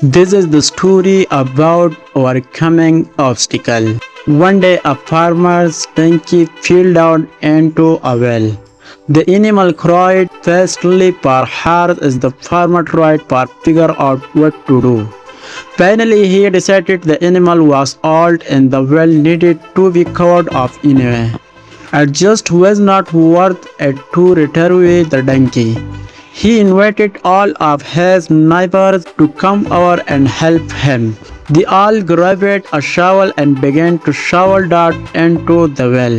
This is the story about overcoming obstacle. One day a farmer's donkey fell down into a well. The animal cried fastly for hours as the farmer tried to figure out what to do. Finally he decided the animal was old and the well needed to be covered up anyway. It just was not worth it to retrieve the donkey. He invited all of his neighbors to come over and help him. They all grabbed a shovel and began to shovel dirt into the well.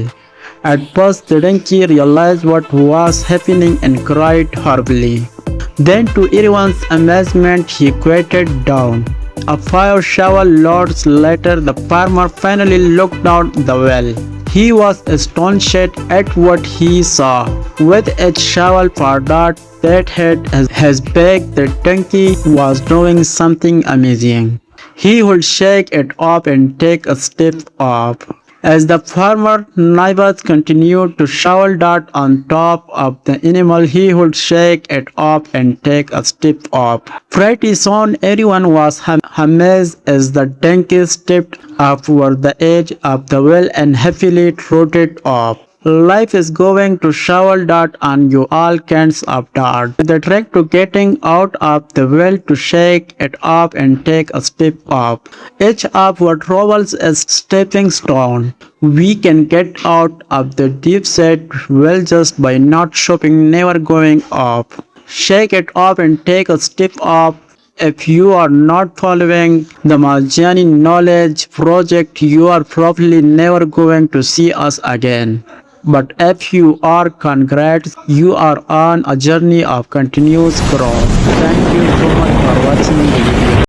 At first the donkey realized what was happening and cried horribly. Then to everyone's amazement he quieted down. A 5 shovel loads later the farmer finally looked down the well. He was astonished at what he saw. With each shovel for dirt that hit his back, the donkey was doing something amazing. He would shake it up and take a step up. As the farmer neighbors continued to shovel dirt on top of the animal, he would shake it up and take a step up. Pretty soon everyone was amazed as the donkey stepped up over the edge of the well and happily trotted up. Life is going to shovel dirt on you all kinds of dirt. The trick to getting out of the well to shake it up and take a step up. Each upward troubles is stepping stone. We can get out of the deep set well just by not stopping, never going up. Shake it up and take a step up. If you are not following the Marjani Knowledge Project, you are probably never going to see us again. But if you are, congrats, you are on a journey of continuous growth. Thank you so much for watching.